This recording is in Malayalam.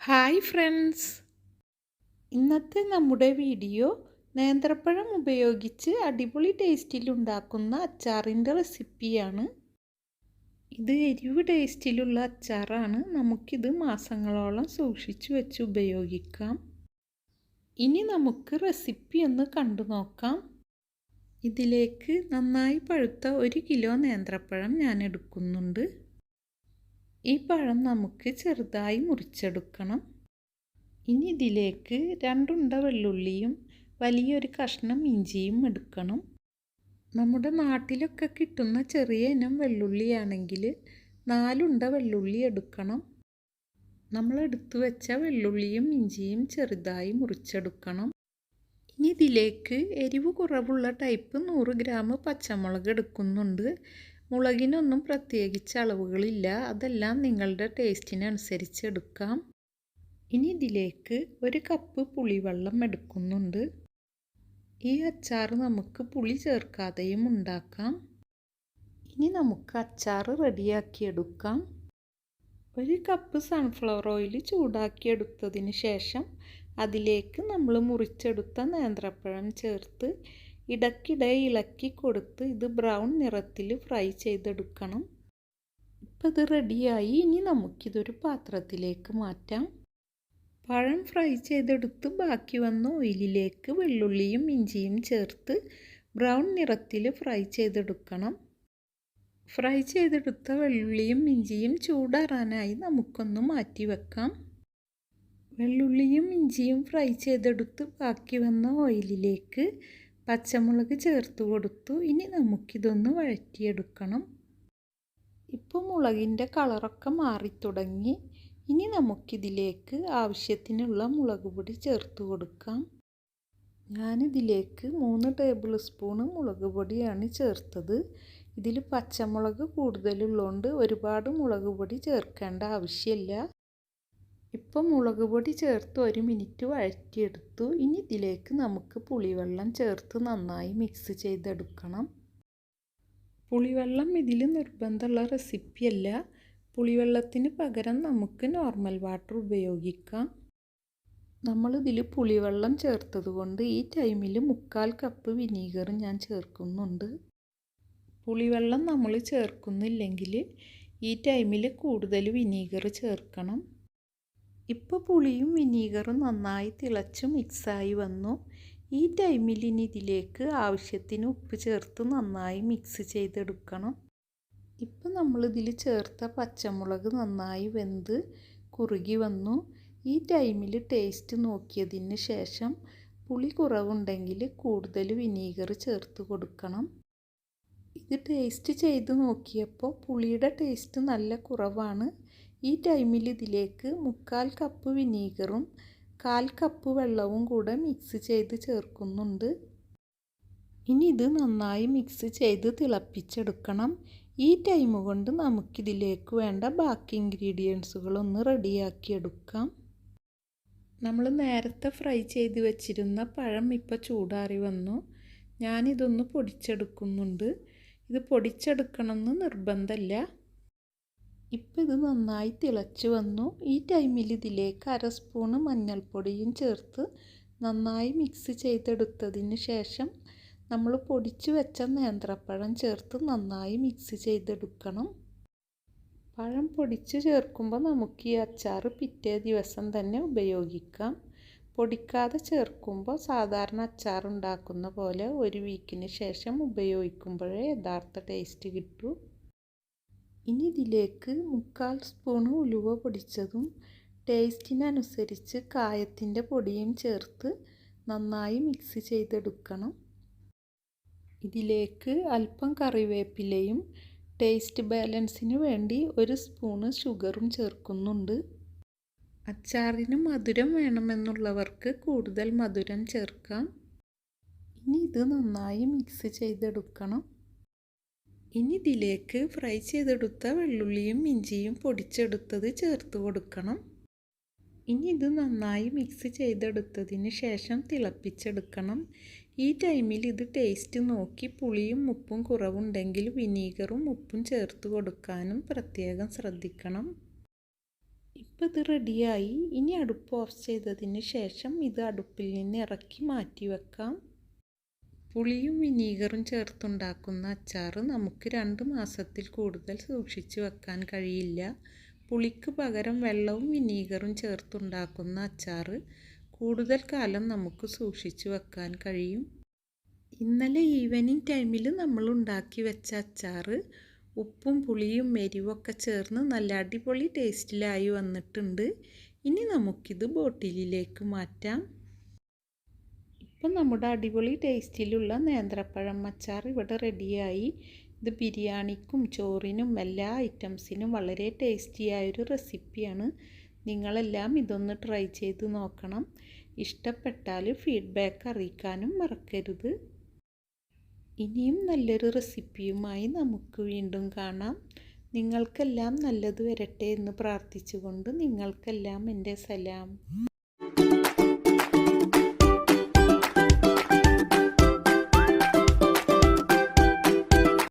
ഹായ് ഫ്രണ്ട്സ്, ഇന്നത്തെ നമ്മുടെ വീഡിയോ നേന്ത്രപ്പഴം ഉപയോഗിച്ച് അടിപൊളി ടേസ്റ്റിലുണ്ടാക്കുന്ന അച്ചാറിൻ്റെ റെസിപ്പിയാണ്. ഇത് എരിവ് ടേസ്റ്റിലുള്ള അച്ചാറാണ്. നമുക്കിത് മാസങ്ങളോളം സൂക്ഷിച്ചു വെച്ച് ഉപയോഗിക്കാം. ഇനി നമുക്ക് റെസിപ്പി ഒന്ന് കണ്ടു നോക്കാം. ഇതിലേക്ക് നന്നായി പഴുത്ത 1 കിലോ നേന്ത്രപ്പഴം ഞാൻ എടുക്കുന്നുണ്ട്. ഈ പഴം നമുക്ക് ചെറുതായി മുറിച്ചെടുക്കണം. ഇനി ഇതിലേക്ക് 2 ഉണ്ട വെള്ളുള്ളിയും വലിയൊരു കഷ്ണം ഇഞ്ചിയും എടുക്കണം. നമ്മുടെ നാട്ടിലൊക്കെ കിട്ടുന്ന ചെറിയ ഇനം വെള്ളുള്ളിയാണെങ്കിൽ 4 ഉണ്ട വെള്ളുള്ളി എടുക്കണം. നമ്മൾ എടുത്തു വെച്ച വെള്ളുള്ളിയും ഇഞ്ചിയും ചെറുതായി മുറിച്ചെടുക്കണം. ഇനി ഇതിലേക്ക് എരിവ് കുറവുള്ള ടൈപ്പ് 100 ഗ്രാം പച്ചമുളക് എടുക്കുന്നുണ്ട്. മുളകിനൊന്നും പ്രത്യേകിച്ച് അളവുകളില്ല, അതെല്ലാം നിങ്ങളുടെ ടേസ്റ്റിനനുസരിച്ച് എടുക്കാം. ഇനി ഇതിലേക്ക് 1 കപ്പ് പുളിവെള്ളം എടുക്കുന്നുണ്ട്. ഈ അച്ചാർ നമുക്ക് പുളി ചേർക്കാതെയും ഉണ്ടാക്കാം. ഇനി നമുക്ക് അച്ചാർ റെഡിയാക്കിയെടുക്കാം. 1 കപ്പ് സൺഫ്ലവർ ഓയിൽ ചൂടാക്കിയെടുത്തതിന് ശേഷം അതിലേക്ക് നമ്മൾ മുറിച്ചെടുത്ത നേന്ത്രപ്പഴം ചേർത്ത് ഇടയ്ക്കിടെ ഇളക്കി കൊടുത്ത് ഇത് ബ്രൗൺ നിറത്തിൽ ഫ്രൈ ചെയ്തെടുക്കണം. ഇപ്പോൾ ഇത് റെഡിയായി. ഇനി നമുക്കിതൊരു പാത്രത്തിലേക്ക് മാറ്റാം. പഴം ഫ്രൈ ചെയ്തെടുത്ത് ബാക്കി വന്ന ഓയിലിലേക്ക് വെള്ളുള്ളിയും ഇഞ്ചിയും ചേർത്ത് ബ്രൗൺ നിറത്തിൽ ഫ്രൈ ചെയ്തെടുക്കണം. ഫ്രൈ ചെയ്തെടുത്ത വെള്ളുള്ളിയും ഇഞ്ചിയും ചൂടാറാനായി നമുക്കൊന്ന് മാറ്റി വെക്കാം. വെള്ളുള്ളിയും ഇഞ്ചിയും ഫ്രൈ ചെയ്തെടുത്ത് ബാക്കി വന്ന ഓയിലിലേക്ക് പച്ചമുളക് ചേർത്ത് കൊടുത്തു. ഇനി നമുക്കിതൊന്ന് വഴറ്റിയെടുക്കണം. ഇപ്പോൾ മുളകിൻ്റെ കളറൊക്കെ മാറിത്തുടങ്ങി. ഇനി നമുക്കിതിലേക്ക് ആവശ്യത്തിനുള്ള മുളക് പൊടി ചേർത്ത് കൊടുക്കാം. ഞാനിതിലേക്ക് 3 ടേബിൾ സ്പൂൺ മുളക് പൊടിയാണ് ചേർത്തത്. ഇതിൽ പച്ചമുളക് കൂടുതലുള്ളതുകൊണ്ട് ഒരുപാട് മുളക് പൊടി ചേർക്കേണ്ട ആവശ്യമില്ല. ഇപ്പോൾ മുളക് പൊടി ചേർത്ത് 1 മിനിറ്റ് വഴറ്റിയെടുത്തു. ഇനി ഇതിലേക്ക് നമുക്ക് പുളിവെള്ളം ചേർത്ത് നന്നായി മിക്സ് ചെയ്തെടുക്കണം. പുളിവെള്ളം ഇതിൽ നിർബന്ധമുള്ള റെസിപ്പിയല്ല. പുളിവെള്ളത്തിന് പകരം നമുക്ക് നോർമൽ വാട്ടർ ഉപയോഗിക്കാം. നമ്മളിതിൽ പുളിവെള്ളം ചേർത്തത് കൊണ്ട് ഈ ടൈമിൽ 1/4 കപ്പ് വിനീഗർ ഞാൻ ചേർക്കുന്നുണ്ട്. പുളിവെള്ളം നമ്മൾ ചേർക്കുന്നില്ലെങ്കിൽ ഈ ടൈമിൽ കൂടുതൽ വിനീഗർ ചേർക്കണം. ഇപ്പോൾ പുളിയും വിനീഗറും നന്നായി തിളച്ച് മിക്സായി വന്നു. ഈ ടൈമിൽ ഇനി ഇതിലേക്ക് ആവശ്യത്തിന് ഉപ്പ് ചേർത്ത് നന്നായി മിക്സ് ചെയ്തെടുക്കണം. ഇപ്പോൾ നമ്മളിതിൽ ചേർത്ത പച്ചമുളക് നന്നായി വെന്ത് കുറുകി വന്നു. ഈ ടൈമിൽ ടേസ്റ്റ് നോക്കിയതിന് ശേഷം പുളി കുറവുണ്ടെങ്കിൽ കൂടുതൽ വിനീഗർ ചേർത്ത് കൊടുക്കണം. ഇത് ടേസ്റ്റ് ചെയ്ത് നോക്കിയപ്പോൾ പുളിയുടെ ടേസ്റ്റ് നല്ല കുറവാണ്. ഈ ടൈമിൽ ഇതിലേക്ക് 1/4 കപ്പ് വിനീഗറും 1/4 കപ്പ് വെള്ളവും കൂടെ മിക്സ് ചെയ്ത് ചേർക്കുന്നുണ്ട്. ഇനി ഇത് നന്നായി മിക്സ് ചെയ്ത് തിളപ്പിച്ചെടുക്കണം. ഈ ടൈം കൊണ്ട് നമുക്കിതിലേക്ക് വേണ്ട ബാക്കി ഇൻഗ്രീഡിയൻസുകളൊന്ന് റെഡിയാക്കിയെടുക്കാം. നമ്മൾ നേരത്തെ ഫ്രൈ ചെയ്ത് വെച്ചിരുന്ന പഴം ഇപ്പോൾ ചൂടാറി വന്നു. ഞാനിതൊന്ന് പൊടിച്ചെടുക്കുന്നുണ്ട്. ഇത് പൊടിച്ചെടുക്കണമെന്ന് നിർബന്ധമില്ല. ഇപ്പോൾ ഇത് നന്നായി തിളച്ച് വന്നു. ഈ ടൈമിൽ ഇതിലേക്ക് 1/2 സ്പൂൺ മഞ്ഞൾപ്പൊടിയും ചേർത്ത് നന്നായി മിക്സ് ചെയ്തെടുത്തതിന് ശേഷം നമ്മൾ പൊടിച്ചു വെച്ച നേന്ത്രപ്പഴം ചേർത്ത് നന്നായി മിക്സ് ചെയ്തെടുക്കണം. പഴം പൊടിച്ച് ചേർക്കുമ്പോൾ നമുക്ക് ഈ അച്ചാർ പിറ്റേ ദിവസം തന്നെ ഉപയോഗിക്കാം. പൊടിക്കാതെ ചേർക്കുമ്പോൾ സാധാരണ അച്ചാർ ഉണ്ടാക്കുന്ന പോലെ 1 വീക്കിന് ശേഷം ഉപയോഗിക്കുമ്പോഴേ യഥാർത്ഥ ടേസ്റ്റ് കിട്ടൂ. ഇനി ഇതിലേക്ക് 1/4 സ്പൂൺ ഉലുവ പൊടിച്ചതും ടേസ്റ്റിനനുസരിച്ച് കായത്തിൻ്റെ പൊടിയും ചേർത്ത് നന്നായി മിക്സ് ചെയ്തെടുക്കണം. ഇതിലേക്ക് അല്പം കറിവേപ്പിലയും ടേസ്റ്റ് ബാലൻസിന് വേണ്ടി 1 സ്പൂൺ ഷുഗറും ചേർക്കുന്നുണ്ട്. അച്ചാറിന് മധുരം വേണമെന്നുള്ളവർക്ക് കൂടുതൽ മധുരം ചേർക്കാം. ഇനി ഇത് നന്നായി മിക്സ് ചെയ്തെടുക്കണം. ഇനി ഇതിലേക്ക് ഫ്രൈ ചെയ്തെടുത്ത വെള്ളുള്ളിയും ഇഞ്ചിയും പൊടിച്ചെടുത്തത് ചേർത്ത് കൊടുക്കണം. ഇനി ഇത് നന്നായി മിക്സ് ചെയ്തെടുത്തതിന് ശേഷം തിളപ്പിച്ചെടുക്കണം. ഈ ടൈമിൽ ഇത് ടേസ്റ്റ് നോക്കി പുളിയും ഉപ്പും കുറവുണ്ടെങ്കിൽ വിനീഗറും ഉപ്പും ചേർത്ത് കൊടുക്കാനും പ്രത്യേകം ശ്രദ്ധിക്കണം. ഇപ്പോൾ ഇത് റെഡിയായി. ഇനി അടുപ്പ് ഓഫ് ചെയ്തതിന് ശേഷം ഇത് അടുപ്പിൽ നിന്ന് ഇറക്കി മാറ്റി വെക്കാം. പുളിയും വിനീഗറും ചേർത്തുണ്ടാക്കുന്ന അച്ചാർ നമുക്ക് 2 മാസത്തിൽ കൂടുതൽ സൂക്ഷിച്ചു വെക്കാൻ കഴിയില്ല. പുളിക്ക് പകരം വെള്ളവും വിനീഗറും ചേർത്തുണ്ടാക്കുന്ന അച്ചാർ കൂടുതൽ കാലം നമുക്ക് സൂക്ഷിച്ചു വെക്കാൻ കഴിയും. ഇന്നലെ ഈവനിങ് ടൈമിൽ നമ്മൾ ഉണ്ടാക്കി വെച്ച അച്ചാർ ഉപ്പും പുളിയും എരിവൊക്കെ ചേർന്ന് നല്ല അടിപൊളി ടേസ്റ്റിലായി വന്നിട്ടുണ്ട്. ഇനി നമുക്കിത് ബോട്ടിലിലേക്ക് മാറ്റാം. ഇപ്പം നമ്മുടെ അടിപൊളി ടേസ്റ്റിലുള്ള നേന്ത്രപ്പഴം അച്ചാർ ഇവിടെ റെഡിയായി. ഇത് ബിരിയാണിക്കും ചോറിനും എല്ലാ ഐറ്റംസിനും വളരെ ടേസ്റ്റിയായൊരു റെസിപ്പിയാണ്. നിങ്ങളെല്ലാം ഇതൊന്ന് ട്രൈ ചെയ്ത് നോക്കണം. ഇഷ്ടപ്പെട്ടാൽ ഫീഡ്ബാക്ക് അറിയിക്കാനും മറക്കരുത്. ഇനിയും നല്ലൊരു റെസിപ്പിയുമായി നമുക്ക് വീണ്ടും കാണാം. നിങ്ങൾക്കെല്ലാം നല്ലത് വരട്ടെ എന്ന് പ്രാർത്ഥിച്ചുകൊണ്ട് നിങ്ങൾക്കെല്ലാം എൻ്റെ സലാം.